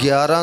11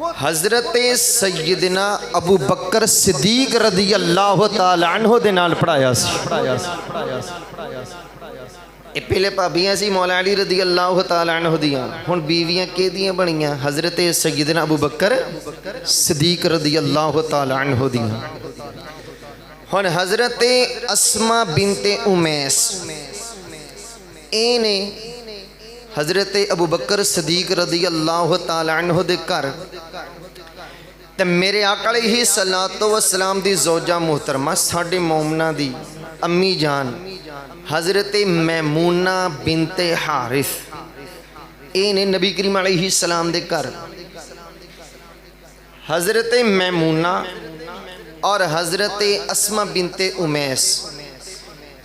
حضرت سیدنا ابو بکر صدیق رضی اللہ تعالی عنہ دے نال پڑھایا سی۔ اے پہلے بھابیاں سی مولا علی رضی اللہ تعالی عنہ دیاں، ہن بیویاں کہ دیاں بنیاں حضرت سیدنا ابو بکر صدیق رضی اللہ تعالی عنہ دیاں۔ ہن حضرت اسماء بنت امیس اینے حضرت ابو بکر صدیق رضی اللہ تعالی عنہ دے کر تے میرے آقا علیہ الصلوۃ والسلام دی زوجہ محترمہ ساڈے مومنہ دی امی جان حضرت میمونہ بنت حارث اینے نبی کریم علیہ السلام دے کر حضرت میمونہ اور حضرت اسماء بنت امیس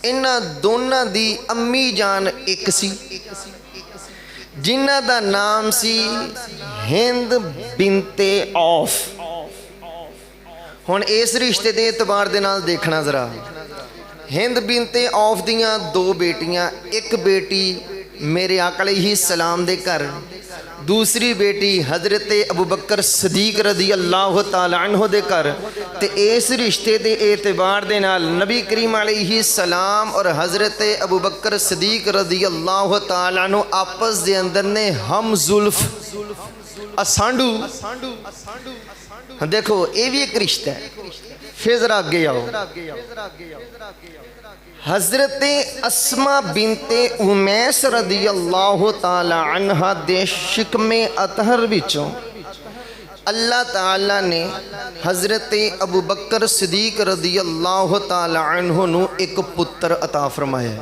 انہاں دونوں دی امی جان ایک سی جنہ دا نام سی ہند بنت عوف۔ ہن اس رشتے دے اعتبار دے نال دیکھنا ذرا، ہند بنت عوف دیاں دو بیٹیاں، ایک بیٹی میرے آقا علیہ السلام دے گھر، دوسری بیٹی حضرت ابو بکر صدیق رضی اللہ تعالی عنہ دے گھر، تے اس رشتے دے اعتبار دے نال نبی کریم علیہ السلام اور حضرت ابو بکر صدیق رضی اللہ تعالی عنہ آپس دے اندر نے ہم زلف اسانڈو۔ دیکھو یہ بھی ایک رشتہ ہے۔ پھر ذرا آگے آؤ، حضرت اسماء بنت امیس رضی اللہ تعالی عنہ دے شکم اطہر وچوں اللہ تعالی نے حضرت ابو بکر صدیق رضی اللہ تعالی عنہ نو ایک پتر عطا فرمایا ہے،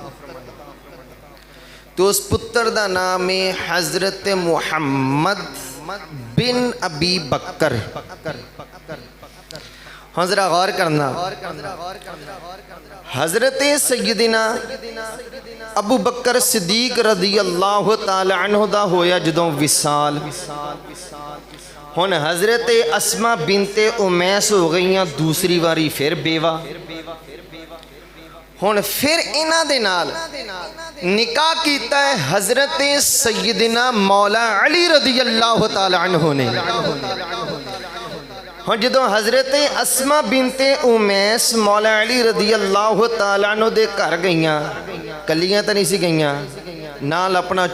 تو اس پتر دا نام ہے حضرت محمد بن ابی بکر۔ ذرا غور کرنا، حضرت سیدنا ابو بکر صدیق رضی اللہ تعالی عنہ دا ہویا جدوں وصال، ہن حضرت اسماء بنت امیس ہو گئیاں دوسری واری پھر بیوہ، ہن پھر انہاں دے نال نکاح کیتا ہے حضرت سیدنا مولا علی رضی اللہ تعالی عنہ نے۔ ہاں جدوں حضرت اسماء بنت امیس مولا علی رضی اللہ تعالیٰ عنہ دے گھر گئیاں، کلیاں تا نہیں سی گئیاں، نال اپنا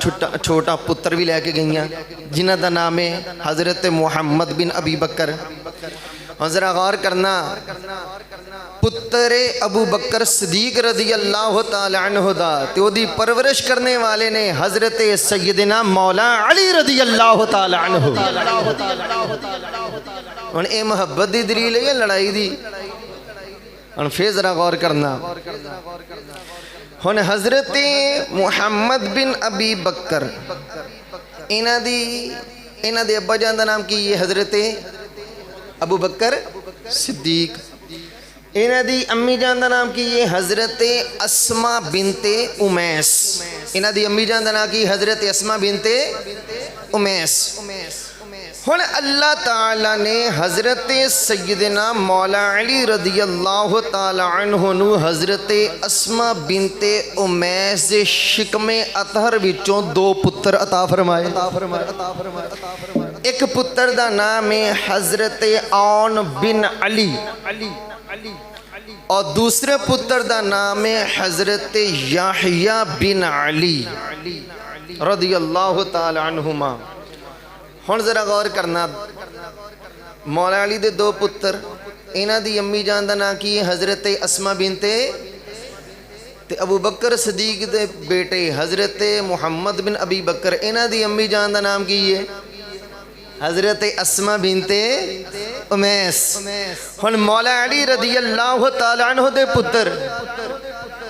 چھوٹا پتر بھی لے کے گئیاں جنہ دا نام ہے حضرت محمد بن ابی بکر۔ ہاں ذرا غور کرنا، پتر ابو بکر صدیق رضی اللہ تعالیٰ عنہ دا تے او دی پرورش کرنے والے نے حضرت سیدنا مولا علی رضی اللہ تعالیٰ عنہ۔ ہن اے محبت دی دلیل ہے یا لڑائی دی؟ ہن پھر ذرا غور کرنا، ہن حضرت محمد بن ابی بکر انہاں دے ابا جان دا نام کی ہے حضرت ابو بکر صدیق، انہاں دی امی جان دا نام کی ہے حضرت اسماء بنت امیس، انہاں دی امی جان دا نام کی حضرت اسماء بنت امیس۔ ہن اللہ تعالیٰ نے حضرت سیدنا مولا علی رضی اللہ تعالی عنہ نو حضرت اسماء بنت امیس دے شکم اطہر وچوں دو پتر عطا فرمائے۔ ایک پتر دا نام ہے حضرت عون بن علی اور دوسرے پتر دا نام ہے حضرت یحییٰ بن علی رضی اللہ تعالی عنہما۔ ہن ذرا غور کرنا، مولا علی دے دو پتر، انہاں دی امی جان دا نام کی ہے حضرت اسماء بنت تے ابو بکر صدیق دے بیٹے حضرت محمد بن ابی بکر، انہاں دی امی جان دا نام کی ہے حضرت اسماء بنت امیس۔ ہن مولا علی رضی اللہ تعالی عنہ دے پتر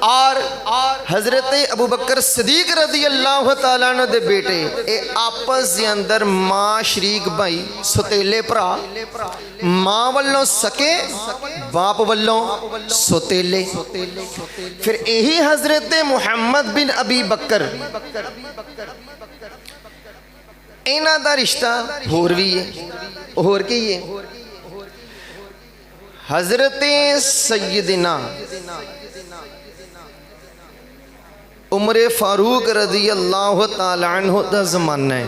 اور حضرت ابو بکر صدیق رضی اللہ تعالیٰ عنہ دے بیٹے اے آپس دے اندر ماں شریک بھائی ستیلے پرا، ماں والوں سکے باپ والوں ستیلے۔ پھر یہی حضرت محمد بن ابی بکر انہاں دا رشتہ ہور بھی ہے، ہور کی ہے حضرت سیدنا عمر فاروق رضی اللہ تعالی عنہ دا زمانہ ہے۔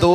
2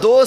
2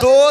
2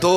2।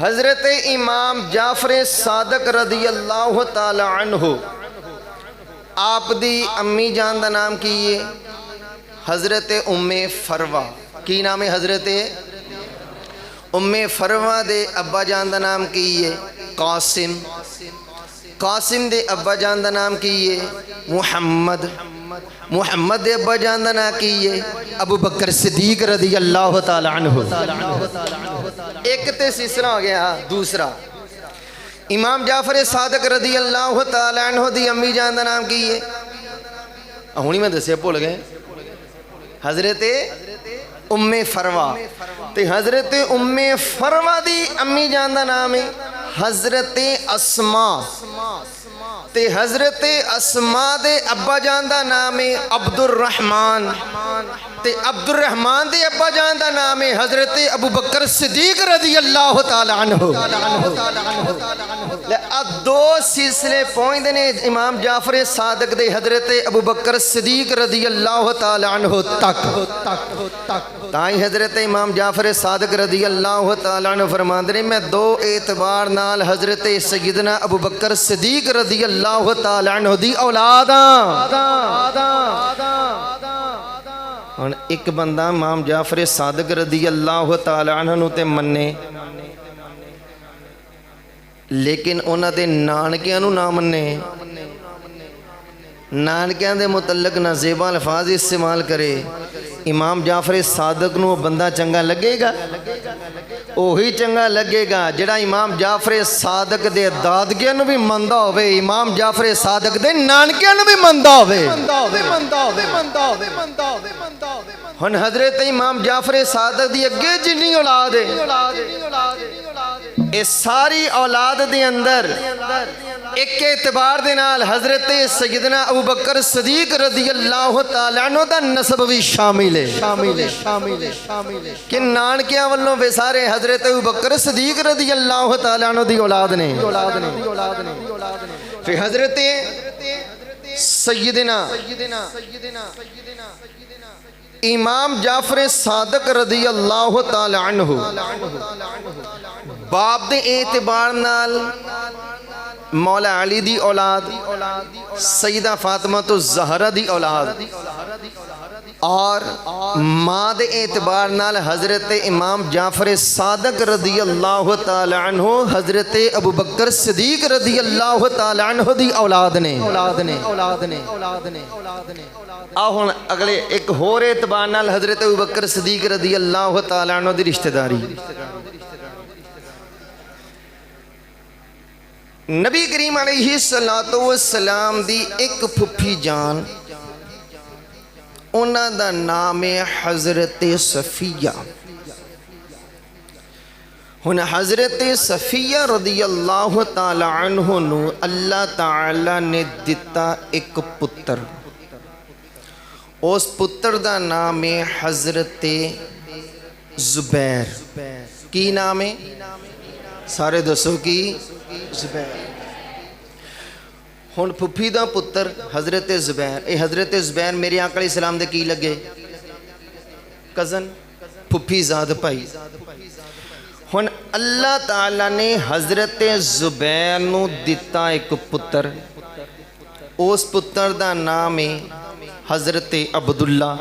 حضرت امام جعفر صادق رضی اللہ تعالی عنہ آپ دی امی جان دا نام کی ہے حضرت ام فروہ. کی نام ہے؟ حضرت ام فروہ دے ابا جان دا نام کی ہے قاسم. قاسم دے ابا جان دا نام کی ہے محمد. محمد دے ابا جان دا نام کی ہے ابو بکر صدیق رضی اللہ تعالی عنہ. ایک تے سلسلہ ہو گیا. دوسرا امام جعفر صادق رضی اللہ تعالی عنہ دی امی جان دا نام کی ہے ہونی میں دسے بھول گئے حضرت ام فروہ. تے حضرت ام فروہ دی امی جان دا نام ہے حضرت اسماء. تے حضرت اسماء دے ابا جان دا نام ہے عبد الرحمن. تے عبد الرحمن دے ابا جان دا نام ہے حضرت ابو بکر صدیق رضی اللہ تعالی عنہ. دو سلسلے پوائنٹ نے امام جعفر صادق دے حضرت ابو بکر صدیق رضی اللہ تعالی عنہ تک. تائیں حضرت امام جعفر صادق رضی اللہ تعالی عنہ فرماندے نے میں دو اعتبار نال حضرت سیدنا ابو بکر صدیق رضی اللہ تعالی عنہ دی اولاد ہن. ایک بندہ امام جعفر صادق رضی اللہ تعالی عنہ نو تے منے لیکن انہاں دے نانکیاں نو نہ منے. نانکیاں دے متعلق نازیبا الفاظ استعمال کرے. امام جعفر صادق نو بندہ چنگا لگے گا؟ اوہی چنگا لگے گا جڑا امام جعفر صادق دے دادگیاں نو بھی مندہ ہوئے امام جعفر صادق دے نانکیاں نو بھی مندہ ہوئے. ہن حضرت امام جعفر صادق دی اگے جنی اولاد ہے اس ساری اولاد دے اندر ایک اعتبار دے نال حضرت سیدنا ابو بکر صدیق رضی اللہ تعالی عنہ دا نسب بھی شامل ہے کہ نانکیاں والوں بے سارے حضرت ابو بکر صدیق رضی اللہ تعالی عنہ دی اولاد نے. پھر حضرت سیدنا امام جعفر صادق رضی اللہ تعالی عنہ باپ دے اعتبار نال مولا علی دی اولاد سیدہ فاطمہ الزہرا دی اولاد اور ماں دے اعتبار نال حضرت امام جعفر صادق رضی اللہ تعالی عنہ حضرت ابو بکر صدیق رضی اللہ تعالی عنہ دی اولاد نے. آہن اگلے ایک ہور اعتبار نال حضرت ابو بکر صدیق رضی اللہ تعالی عنہ دی رشتہ داری. نبی کریم علیہ السلام دی ایک پھپھی جان انہاں دا نام حضرت صفیہ. ہن حضرت صفیہ رضی اللہ تعالی عنہ نو اللہ تعالی نے دتا ایک پتر. اس پتر دا نام حضرت زبیر. کی نام ہے؟ سارے دسو کی؟ زبیر. ہن پھپھی دا پتر حضرت زبیر. اے حضرت زبیر میرے آقا علیہ السلام دے کی لگے؟ کزن، پھپھی زاد پائی. ہن اللہ تعالیٰ نے حضرت زبیر نو دتا ایک پتر. اس پتر دا نام ہے حضرت عبداللہ.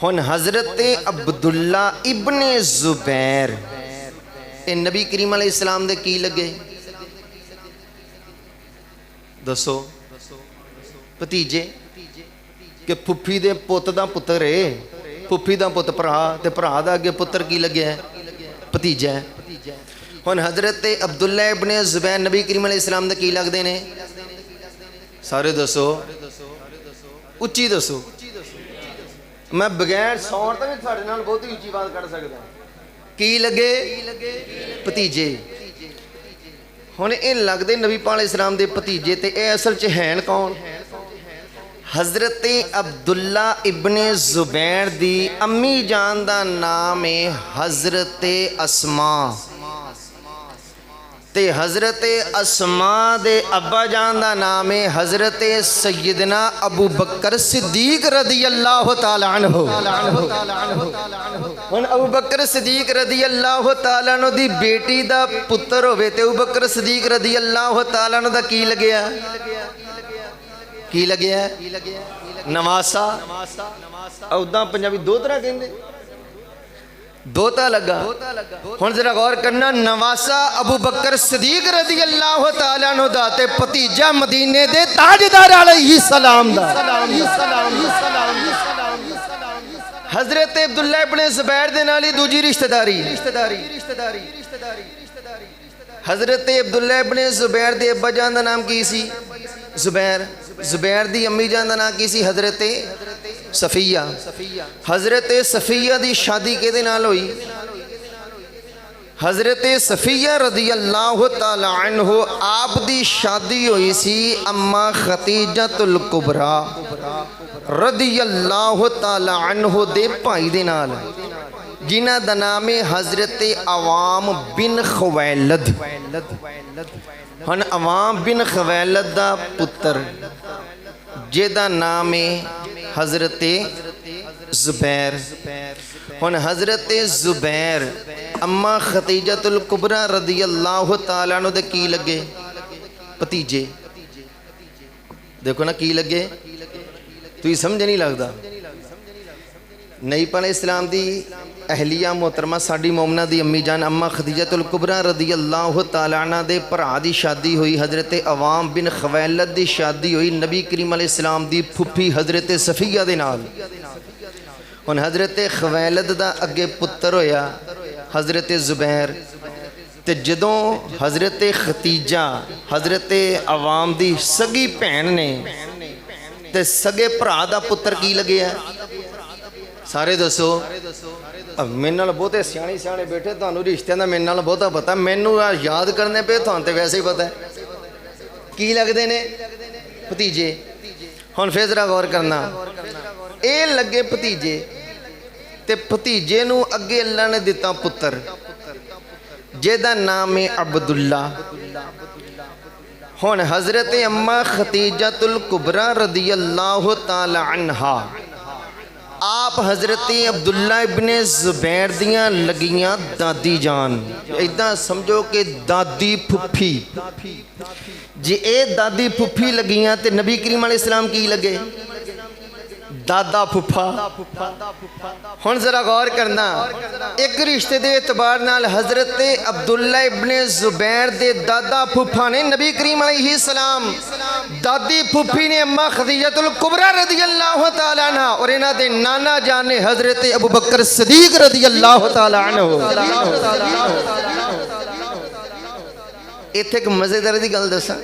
ہن حضرت عبداللہ ابن زبیر اے نبی کریم علیہ السلام دے کی لگے؟ دسو. بھتیجے کہ پھپھی دے پوت دا پتر ہے. پھپھی دا پوت پرا تے پرا دا اگے پتر کی لگے ہے؟ بھتیجا ہے. ہن حضرت عبداللہ ابن زبیر نبی کریم علیہ السلام دے کی لگ دے نے؟ سارے دسو، اچھی دسو. میں بغیر سوڑ تے بھی تھاڑے نال بہت ہی اچھی بات کر سکدا. کی لگے؟ بھتیجے. ہن اے لگ دے نبی پاک علیہ السلام دے بھتیجے تے اے اصل چ ہیں کون؟ حضرت عبداللہ ابن زبیر دی امی جان دا نام ہے حضرت اسماء. تے حضرت اسماء دے ابا جان دا نام ہے حضرت سیدنا ابو بکر صدیق رضی اللہ تعالی عنہ۔ ہن ابو بکر صدیق رضی اللہ تعالی عنہ دی بیٹی دا پتر ہوئے تے ابو بکر صدیق رضی اللہ تعالی عنہ دا کی لگیا؟ کی لگیا؟ نواسا۔ اوداں پنجابی دوترا کہندے، دوتا لگا۔ ہن ذرا غور کرنا، نواسا ابو بکر صدیق رضی اللہ تعالیٰ عنہ دا تے پتیجا مدینے دے تاجدار علیہ السلام دا حضرت عبداللہ ابن زبیر دے نالی دوجی رشتہ داری۔ حضرت عبداللہ ابن زبیر دے ابا جان دا نام کی سی؟ زبیر۔ زبیر دی امی جان دا نام کی سی؟ حضرت صفیہ۔ حضرت صفیہ دی شادی کے دے نال ہوئی؟ حضرت صفیہ رضی اللہ تعالی عنہ آپ دی شادی ہوئی سی اما خدیجۃ الکبریٰ رضی اللہ تعالی عنہ دے بھائی دے نال، جنہ دا نام حضرت عوام بن خویلد۔ ہن عوام بن خویلد دا پتر جیدہ نام حضرت زبیر۔ ہن حضرت زبیر اما خدیجۃ الکبریٰ رضی اللہ تعالیٰ عنہ دے کی لگے؟ پتیجے۔ دیکھو نا کی لگے، تو یہ سمجھ نہیں لگتا۔ نبی پاک علیہ السلام دی اہلیہ محترمہ ساڈی مومنہ دی امی جان اما خدیجۃ الکبریٰ رضی اللہ تعالیٰ عنہ دے بھرا دی شادی ہوئی، حضرت عوام بن خویلد دی شادی ہوئی نبی کریم علیہ السلام دی پھپھی حضرت صفیہ دے نال۔ ہن حضرت خویلد دا اگے پتر ہویا حضرت زبیر، تے جدوں حضرت ختیجہ حضرت عوام دی سگی بھین نے تے سگے بھرا دا پتر کی لگے ہے؟ سارے دسو۔ اب میرے نال بہتے سیانے سیانے بیٹھے، تانوں رشتیاں دا میرے نال بہتا پتا، مینوں یاد کرنے پہ تھان تے ویسے ہی پتا ہے کی لگدے نے؟ بھتیجے۔ ہن پھر ذرا غور کرنا، اے لگے بھتیجے تے بھتیجے نو اگے اللہ نے دتا پتر جیدا نام ہے عبداللہ۔ ہن حضرت اما خدیجۃ الکبریٰ رضی اللہ تعالی عنہا آپ حضرت عبداللہ ابن زبیر دیاں لگیاں دادی جان، ایداں سمجھو کہ دادی پھپھی جی، اے دادی پھپھی لگیاں تے نبی کریم علیہ السلام کی لگے؟ دادا پھپھا۔ ہن ذرا غور کرنا، ایک رشتے دے اعتبار نال حضرت عبداللہ ابن زبیر دے دادا پھپھا نے نبی کریم علیہ السلام، دادی پھپھی نے اما خدیجۃ الکبریٰ رضی اللہ تعالی عنہ، اور انہاں دے نانا جان نے حضرت ابو بکر صدیق رضی اللہ تعالی عنہ۔ ایتھے ایک مزیدار دی گل دساں،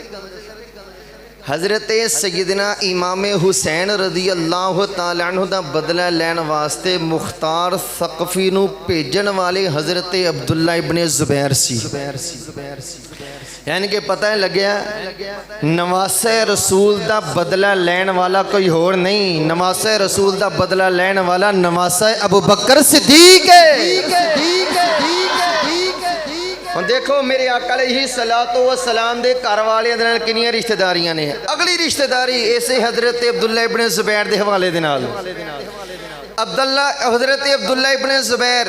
حضرت سیدنا امام حسین رضی اللہ تعالی عنہ دا بدلہ لین واسطے مختار ثقفی نو بھیجن والے حضرت عبداللہ ابن زبیر سی۔ یعنی کہ پتہ لگیا نواسہ رسول دا بدلہ لین والا کوئی اور نہیں، نواسہ رسول دا بدلہ لین والا نواسہ ابو بکر صدیق ہے۔ دیکھو میرے آقا علیہ السلام دے گھر والے دے نال کنیاں رشتہ داریاں نے۔ اگلی رشتہ داری اسے حضرت عبداللہ ابن زبیر دے حوالے دے نال۔ حضرت عبداللہ ابن زبیر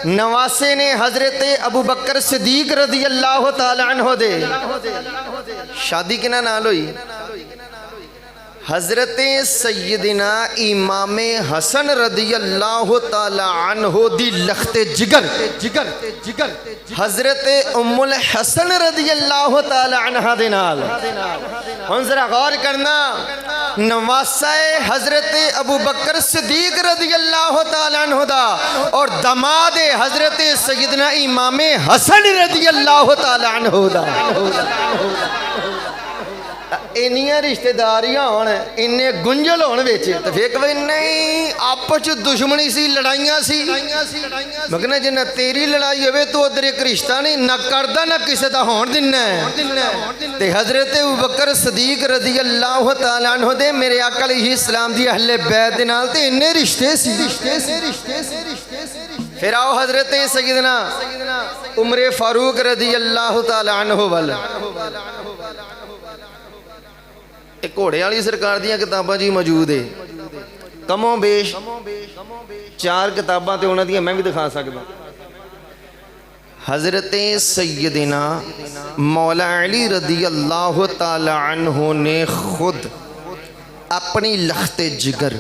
نواسے نے حضرت ابو بکر صدیق رضی اللہ تعالی عنہ دے، شادی کنا نال ہوئی؟ حضرت سیدنا امام حسن رضی اللہ تعالی عنہ دی لخت جگر حضرت ام الحسن رضی اللہ تعالی عنہ دے نال۔ ہن ذرا غور کرنا، نواسہ حضرت ابو بکر صدیق رضی اللہ تعالی عنہ دا اور دماد حضرت سیدنا امام حسن رضی اللہ تعالی عنہ دا، انیاں رشتہ داریاں ہون انہیں گنجل ہون ویچے تو پھر کہ نہیں آپس دشمنی سی، لڑائیاں سی، مگر جنہ تیری لڑائی ہوئے تو ادھر ایک رشتہ نہیں نہ کردہ نہ کسی دا ہون دننا ہے۔ تے حضرت ابوبکر صدیق رضی اللہ تعالیٰ عنہ دے میرے آقا علیہ السلام دی اہل بیت دے نال تے انہیں رشتے سی۔ پھر آؤ حضرت سیدنا عمر فاروق رضی اللہ تعالی عنہ وال گھوڑے والی سرکار دیاں کتاباں جی موجود ہے کم و بیش 4 کتاباں تے انہاں دیاں میں بھی دکھا سکدا حضرت سیدنا مولا علی رضی اللہ تعالی عنہ نے خود اپنی لخت جگر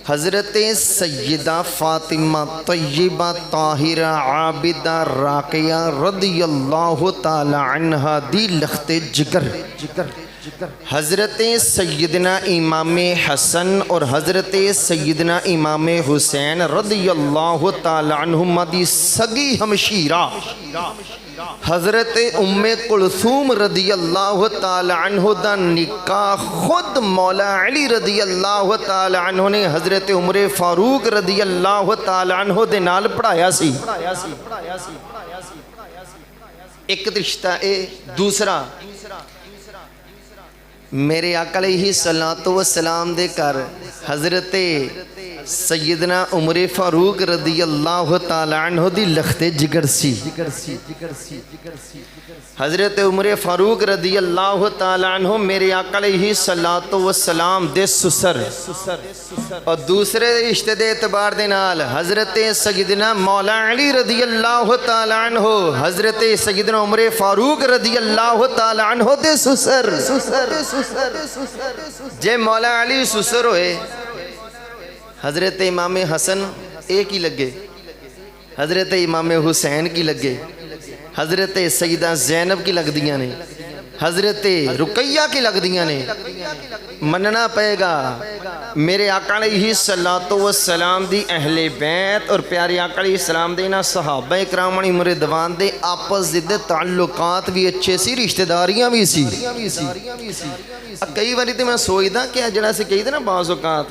حضرت سیدہ فاطمہ طیبہ طاہرہ عابدہ راقیہ رضی اللہ تعالی عنہ دی لخت جگر حضرت سیدنا امام حسن اور حضرت سیدنا امام حسین رضی اللہ تعالی عنہما دی سگی ہمشیرہ حضرت ام کلثوم رضی اللہ تعالی عنہ دا نکاح خود مولا علی رضی اللہ تعالی عنہ نے حضرت عمر فاروق رضی اللہ تعالی عنہ دے نال پڑھایا سی ایک رشتہ اے دوسرا میرے آقا علیہ السلام دے کر حضرت سیدنا عمر فاروق رضی اللہ تعالی عنہ دی لخت جگر سی حضرت عمر فاروق رضی اللہ تعالی عنہ میرے آقا علیہ السلام دے سسر اور دوسرے رشتے دے اعتبار دے نال حضرت سیدنا مولا علی رضی اللہ تعالی عنہ حضرت سیدنا عمر فاروق رضی اللہ تعالی عنہ دے سسر جے مولا علی سسر ہوئے حضرت امام حسن ایک ہی لگے حضرت امام حسین کی لگے حضرت سیدہ زینب کی لگ دیاں نے حضرت رقیہ کی لگ دیاں نے مننا پائے گا میرے آقا علیہ السلام دی اہل بیت اور پیارے آقا علیہ السلام دے نا صحابہ اکرام مردوان دے آپس دے تعلقات بھی اچھے سی رشتہ داریاں بھی سی کئی باری تے میں سوچدا کہ جڑا سے کہی دے نا بعض اوقات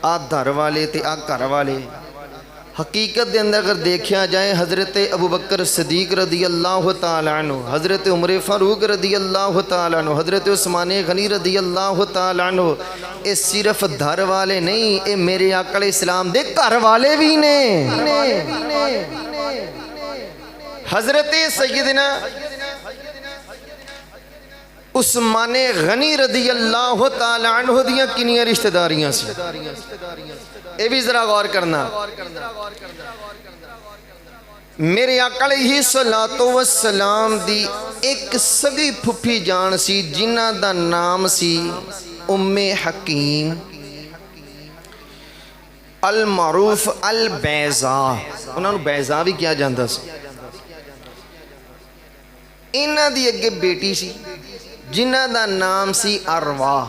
آ دھر والے تے آ گھر والے حقیقت دے اندر اگر دیکھیا جائے حضرت ابو بکر صدیق رضی اللہ تعالی عنہ حضرت عمر فاروق رضی اللہ تعالی عنہ حضرت عثمان غنی رضی اللہ تعالی عنہ اے صرف دھر والے نہیں اے میرے آقا علیہ السلام دے گھر والے بھی نے حضرت سیدنا عثمان غنی رضی اللہ تعالی عنہ دیاں کنیاں رشتہ داریاں سی اے بھی ذرا غور کرنا میرے آقا علیہ السلام دی ایک سگی پھپھی جان سی جنہ دا نام سی ام حکیم المعروف البیضاء انہوں نے بیضاء بھی کیا جاندہ سی انہاں دی اگے بیٹی سی جنہ دا نام سی اروا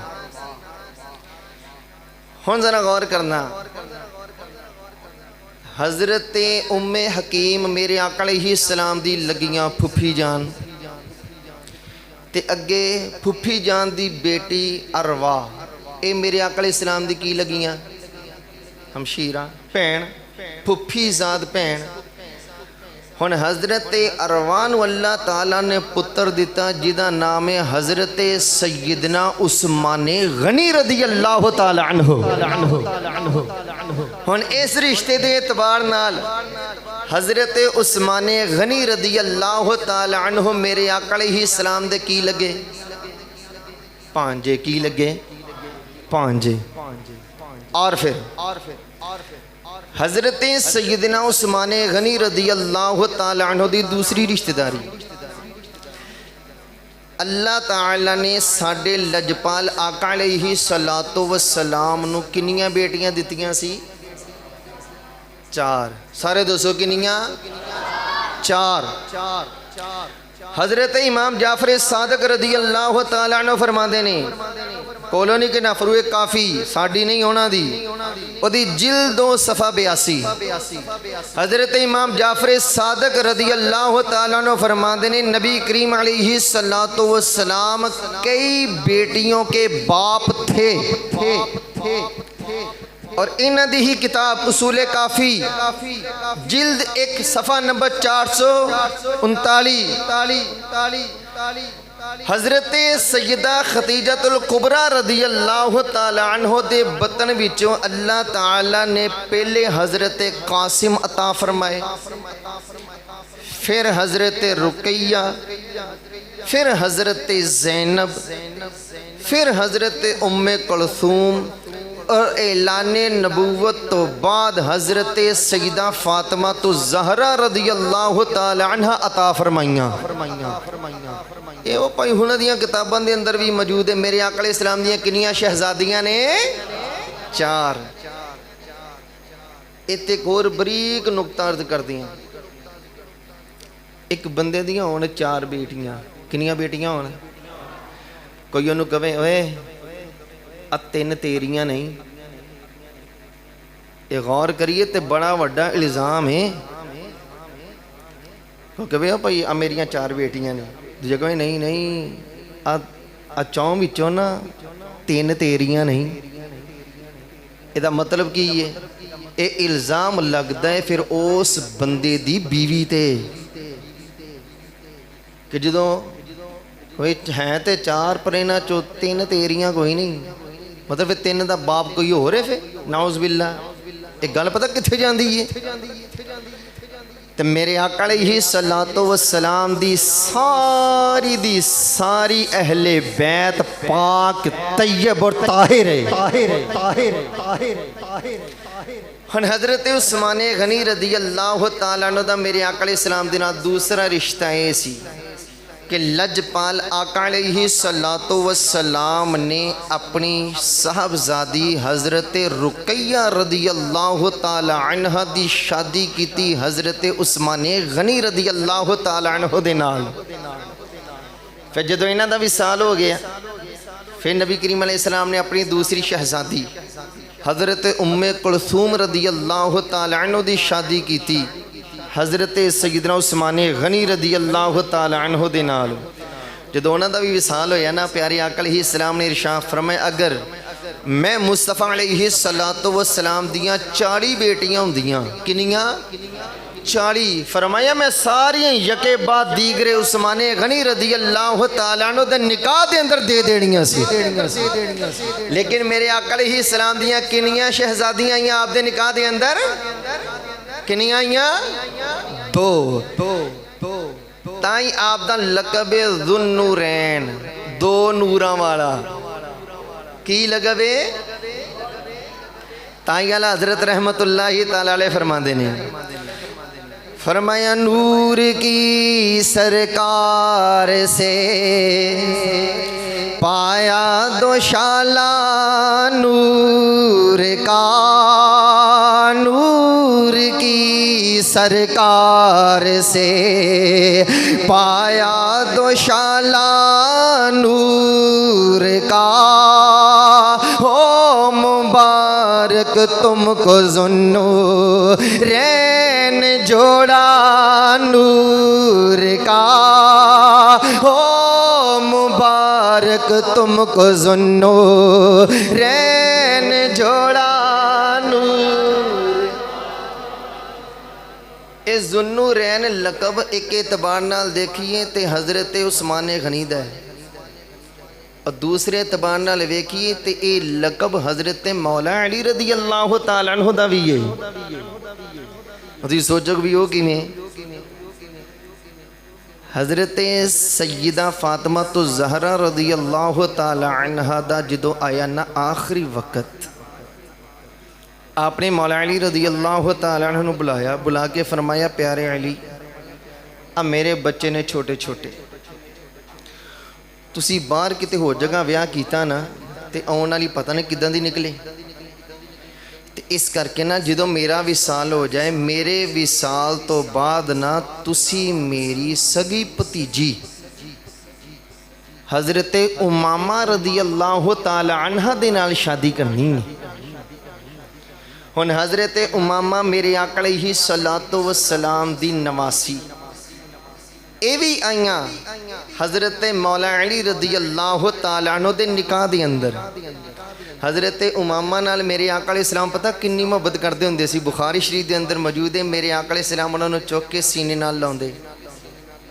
ہون ذرا غور کرنا حضرت ام حکیم میرے آقا علیہ السلام دی لگیاں پھپھی جان تے اگے پھپھی جان دی بیٹی اروا اے میرے آقا علیہ السلام دی کی لگیاں ہمشیرہ پین پھپھی زاد پین ہن حضرت اروان اللہ تعالیٰ نے پتر دیتا جدا نام حضرت سیدنا عثمان غنی رضی اللہ تعالیٰ عنہ ہن اس رشتے دے اعتبار نال حضرت عثمان غنی رضی اللہ تعالیٰ عنہ میرے آقا علیہ السلام دے کی لگے پانجے کی لگے پانجے اور پھر حضرت سیدنا عثمان غنی رضی اللہ تعالی عنہ دی دوسری رشتہ داری اللہ تعالی نے ساڑھے لجپال آقا علیہ السلام نو کنیاں بیٹیاں دیتیاں سی 4 سارے دوستو کنیاں 4 حضرت امام جعفر صادق رضی اللہ تعالی عنہ فرما دینے کولونی کے نفرو کافی ساڑھی نہیں ہونا دی او دی جلد و صفحہ 82 حضرت امام جعفر صادق رضی اللہ تعالیٰ عنہ فرما دینے نبی کریم علیہ السلام کئی بیٹیوں کے باپ تھے اور انہ دی ہی کتاب اصول کافی جلد 1 صفحہ نمبر 439 حضرت سیدہ خدیجۃ الکبریٰ رضی اللہ تعالی عنہ دے بطن وچوں اللہ تعالی نے پہلے حضرت قاسم عطا فرمائے، پھر حضرت رقیہ، پھر حضرت زینب، پھر حضرت ام کلثوم، اور اعلان نبوت تو بعد حضرت سیدہ فاطمہ الزہرا رضی اللہ تعالی عنہ عطا فرمائیاں۔ یہ وہ پائی ہنہ دیاں کتاباں دے اندر بھی موجود ہے۔ میرے آقا علیہ السلام دیاں کنیاں شہزادیاں نے؟ 4۔ ایک اور بریک نقطہ عرض کر دیاں، ایک بندے دیاں ہونے 4 بیٹیاں، کنیاں بیٹیاں ہونے؟ کوئی انہوں کہے اوے 3 تیریاں نہیں، یہ غور کریے تے بڑا وڈا الزام ہے۔ کوئی کہے بھائی میریاں 4 بیٹیاں نے، دوجہ کہے نہیں نہیں چون وچوں نا 3 تیریاں نہیں۔ یہ مطلب کی ہے؟ یہ الزام لگتا ہے پھر اس بندے دی بیوی تے کہ جدوں کوئی ہیں تے 4 پر انہاں چوں 3 تیریاں کوئی نہیں، مطلب 3 دا باپ کوئی ہو رہے پھر نعوذ باللہ۔ ایک گل پتہ کتھے جاندی ہے؟ تو میرے آقا علیہ السلام دی ساری اہل بیت پاک طیب اور طاہر ہے۔ ہن حضرت عثمان غنی رضی اللہ تعالیٰ عنہ دا میرے آقا علیہ السلام دینا دوسرا رشتہ ہے سی کہ لجپال آقا علیہ السلام نے اپنی صاحبزادی حضرت رقیہ رضی اللہ تعالی عنہ دی شادی کی تھی حضرت عثمان غنی رضی اللہ تعالی عنہ دے نال۔ پھر جدو انہاں دا وصال ہو گیا، پھر نبی کریم علیہ السلام نے اپنی دوسری شہزادی حضرت ام کلثوم رضی اللہ تعالی عنہ دی شادی کی تھی حضرت سیدنا عثمان غنی رضی اللہ تعالی عنہ دے نال۔ جدو انہاں دا بھی وصال ہویا نا، پیارے آقا علیہ السلام نے ارشاد فرمایا اگر میں مصطفیٰ علیہ السلام دیاں 40 بیٹیاں ہوندیاں، کنیاں 40، فرمایا میں ساری یکے بعد دیگرے عثمان غنی رضی اللہ تعالی عنہ دے نکاح دے اندر دے دینیاں سی۔ لیکن میرے آقا علیہ السلام دیاں کنیاں شہزادیاں ہیں آپ دے نکاح دے اندر؟ کنیاں ہیں 2۔ تائیں آپ دا لقب ذو النورین، 2 نوراں والا۔ کی لقب ہے؟ تائیں اللہ حضرت رحمت اللہ تعالی علیہ فرماندے نے، فرمایا نور کی سرکار سے پایا دوشالہ نور کا، نور کی سرکار سے پایا دوشالہ نور کا، ہو مبارک تم کو ذوالنورین جوڑا نور کا، ہو مبارک تم کو ذوالنورین جوڑا نور۔ اے ذوالنورین لقب ایک اعتبار نال دیکھیے تے حضرت عثمان غنی دا ہے، اور دوسرے اعتبار نال ویکھیے تے اے لقب حضرت مولا علی رضی اللہ تعالی عنہ دا بھی ہے۔ تسی سوچو بھی ہو کیویں؟ حضرت سیدہ فاطمہ الزہرا رضی اللہ تعالی عنہ دا جدو آیا نا آخری وقت، آپ نے مولا علی رضی اللہ تعالی عنہ بلایا، بلا کے فرمایا پیارے علی اب میرے بچے نے چھوٹے چھوٹے، تسی باہر کتے ہو جگہ ویاہ کیتا نا تے آن والی پتہ نہیں کداں دی نکلے، تے اس کر کے نا جدو میرا وصال ہو جائے، میرے وصال تو بعد نا تسی میری سگی پتیجی حضرت امامہ رضی اللہ تعالی عنہ دے نال شادی کرنی ہے۔ ہن حضرت امامہ میرے آقا علیہ السلام دی نواسی، اے بھی آئیاں حضرت مولا علی رضی اللہ تعالیٰ عنہ دے نکاح دے اندر۔ حضرت امامہ نال میرے آقا علیہ السلام پتہ کنی محبت کردے ہوندے سی، بخاری شریف دے اندر موجود ہے، میرے آقا علیہ السلام انہوں نے چوک کے سینے نال لاؤندے،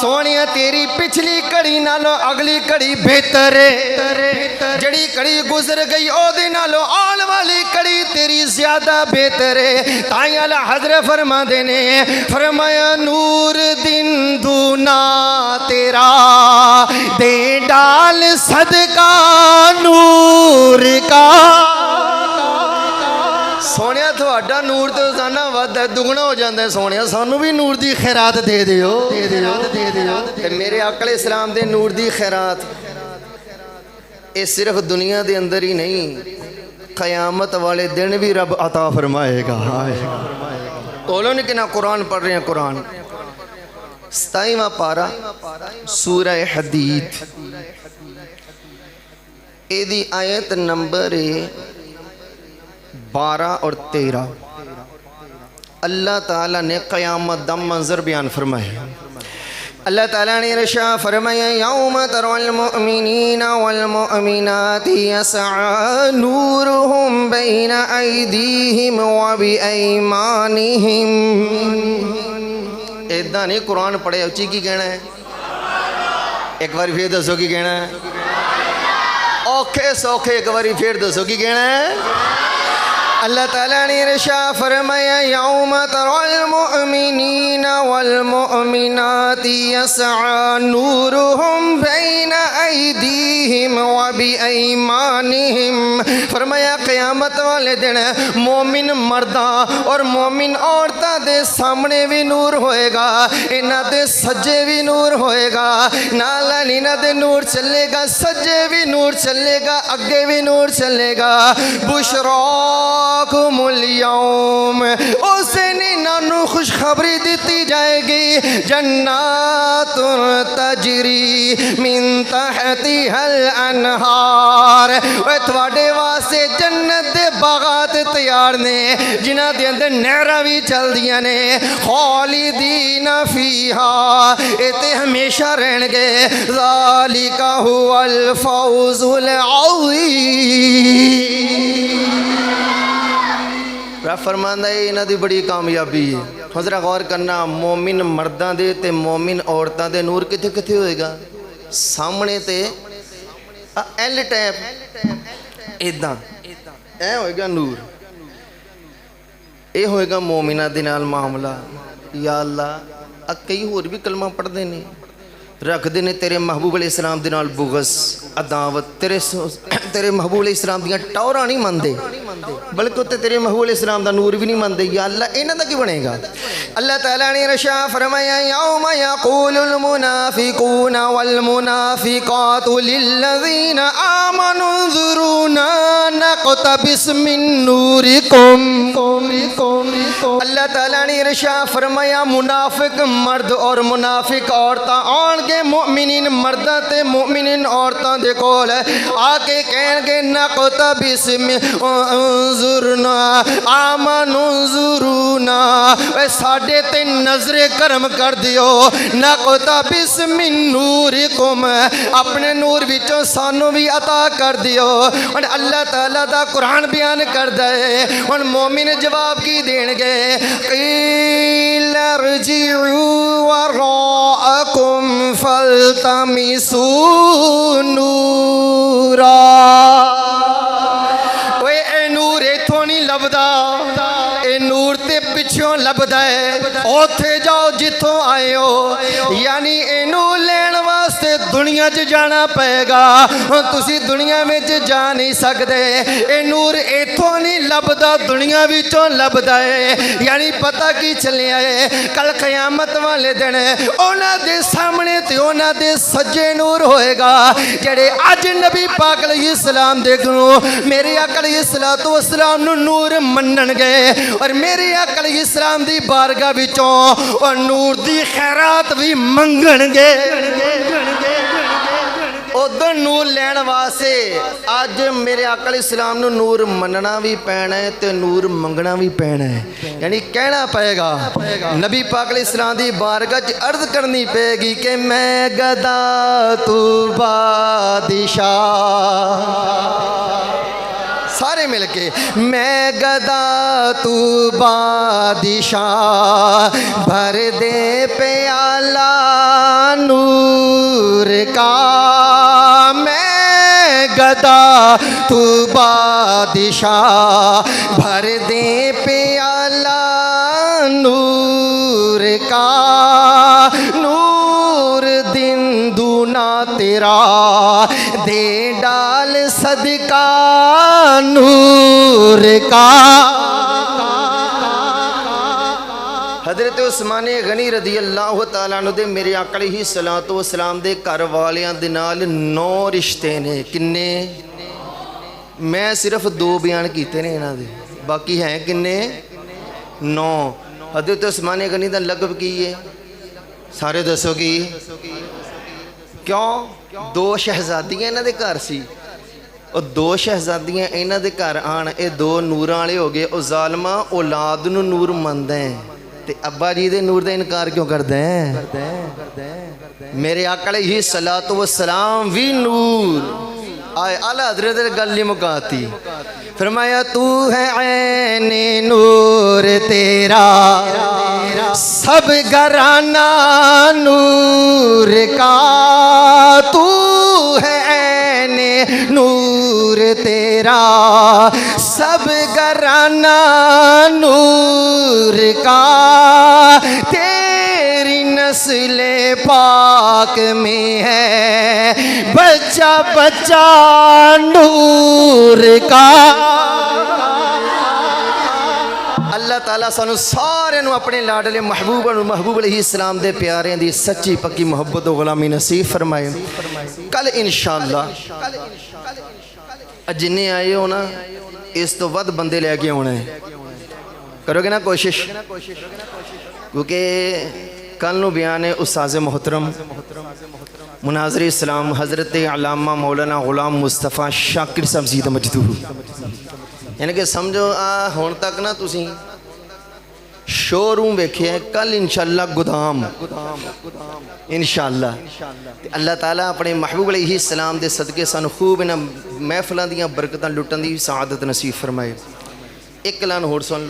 سونیا تیری پچھلی کڑی نالو اگلی کڑی بہتر ہے جڑی کڑی گزر گئی او دے نالو آن والی کڑی تیری زیادہ بہتر ہے تائیں اللہ حضرت فرما دینے فرمایا نور دن دونا تیرا دے ڈال صدقہ نور کا سونیا تھوڑا نور تو روزانہ ودا دگنا ہو جاتا ہے سونیا سانو بھی نور دی خیرات دے دیو تے میرے آقا علیہ السلام دے نور دی خیرات یہ صرف دنیا دے اندر ہی نہیں قیامت والے دن بھی رب عطا فرمائے گا بولو نہیں کہ نہ قرآن پڑھ رہے ہیں قرآن 27واں پارہ سورہ حدید ایدی آیت نمبر 12 اور 13 اللہ تعالیٰ نے قیامت دا منظر بیان فرمایا اللہ تعالیٰ نے ارشاد فرمایا یوم ترى المؤمنین والمؤمنات یسعى نورهم بین ایدیہم وبایمانہم ایدہ نہیں قرآن پڑھے اچھی کی کہنا ہے ایک بار پھر دسو کی کہنا ہے اوکھے سوکھے ایک بار پھر دسو کی کہنا ہے اللہ تعالیٰ نے ارشاد فرمایا یوم ترى المؤمنین والمؤمنات یسعى نورهم بین ایدیہم وبایمانہم فرمایا قیامت والے دن مومن مرداں اور مومن عورتاں دے سامنے بھی نور ہوئے گا انہاں دے سجے بھی نور ہوئے گا نال انہاں دے نور چلے گا سجے بھی نور چلے گا اگے بھی نور چلے گا بشراکم اليوم اس دن انہوں خوشخبری دیتی جائے گی جنات تجری من تحتها الانہار وہ تواڈے واسطے جنت دے باغات تیار نے جنہاں دے اندر نہراں وی چل دیاں نے خالدین فیہا اتے ہمیشہ رہن گے ذالک هو الفوز العظیم رب فرماندا ہے انہاں دی بڑی کامیابی ہے حضرت غور کرنا مومن مرداں دے تے مومن عورتاں دے نور کتھے کتھے ہوئے گا سامنے تے ایل ٹیپ ایداں اے ہوئے گا نور اے ہوئے گا مومنہ دے نال معاملہ یا اللہ کئی اور بھی کلمہ پڑھ دینے رکھ دینے تیرے محبوب علیہ السلام دے نال بغض عداوت تیرے محبوب علیہ السلام دیاں ٹورا نہیں مندے بلکہ تیرے محبوب علیہ السلام دا نور بھی نہیں مندے یا اللہ انہاں دا کی بنے گا اللہ تعالیٰ نے ارشاد فرمایا یوم یقول المنافقون والمنافقات للذین آمنوا انظرونا نقتبس من نورکم اللہ تعالیٰ نے ارشاد فرمایا منافق مرد اور منافق عورتاں آن گے مومنین مرداں تے مومنین عورتاں دے کول آ کے کہن گے نقتبس انظرنا آمن انظرونا اے ساڈے تے نظر کرم کر دیو نقتبس من نورکم اپنے نور وچوں سانو بھی عطا کر دیو اور اللہ تعالیٰ دا قرآن بیان کر دے اور مومن جواب کی دین گے قیل ارجعوا وراءکم فالتمسوا نورا اے نور ایتھوں نہیں لبدا اے نور تے پچھوں لبدا ہے اوتھے جاؤ جتھوں آئے ہو یعنی اے نور لین واسطے دنیا چ جانا پائے گا تسی دنیا میں جا نہیں سکدے اے نور ایتھوں نہیں لبدا دنیا وچوں لبدا ہے یعنی پتہ کی چلیا ہے کل قیامت والے دن انہاں دے سامنے تے انہاں دے سجے نور ہوئے گا جڑے اج نبی پاک علیہ السلام دے گنوں میرے آقا علیہ السلام نو نور منن گے اور میرے آقا علیہ السلام دی بارگاہ وچوں اور نور دی خیرات بھی منگن گے ادھر نور لین واسے آج میرے آقا علیہ السلام نو نور مننا بھی پینا ہے تے نور منگنا بھی پینا ہے یعنی کہنا پائے گا نبی پاک علیہ السلام دی بارگاہ عرض کرنی پے گی کہ میں گدا تو بادشاہ سارے مل کے میں گدا تو بادشاہ بھر دے پیالہ نور کا میں گدا تو بادشاہ بھر دے پیالہ نور کا نور دن دونا تیرا دے ڈال صدقہ نور کا حضرت عثمان غنی رضی اللہ تعالیٰ عنہ دے میرے آقا علیہ الصلوۃ والسلام دے گھر والیاں دے نال 9 رشتے نے کنے میں صرف 2 بیان کیتے نے انہاں دے باقی ہیں کنے 9 حضرت عثمان غنی دا لقب کی ہے سارے دسو کی کیوں 2 شہزادیاں انہاں دے گھر سی اور 2 شہزادیاں انہاں دے گھر آن اے 2 نوراں والے ہو گئے او ظالما اولاد نو نور مندا ہے تے ابا جی دے نور دا انکار کیوں کردا ہے میرے آقا علیہ الصلوۃ والسلام وی نور آئے اعلیٰ حضرت گلی مکاتی فرمایا تو ہے عین نور تیرا سب گھرانہ نور کا تو ہے عین نور تیرا سب گھرانہ نور کا تیری نسل پاک میں ہے بچہ بچہ نور کا اللہ تعالیٰ سانو سارے نو اپنے لاڈلے محبوب علیہ السلام دے پیارے دی سچی پکی محبت و غلامی نصیب فرمائے کل انشاءاللہ جنہیں آئے ہو نا اس تو ود بندے لے کے ہونا ہے کرو گے نا کوشش کیونکہ کل نو بیان ہے استاذ محترم مناظر اسلام حضرت علامہ مولانا غلام مصطفیٰ شاکر صاحب زید مجدور یعنی کہ سمجھو ہون تک نا تسی شو روم بیکھے ہیں کل انشاءاللہ گدام انشاءاللہ اللہ تعالیٰ اپنے محبوب علیہ السلام دے صدقے سان خوب انہاں محفلان دیاں برکتاں لٹن دی سعادت نصیب فرمائے ایک کلان ہور سن لو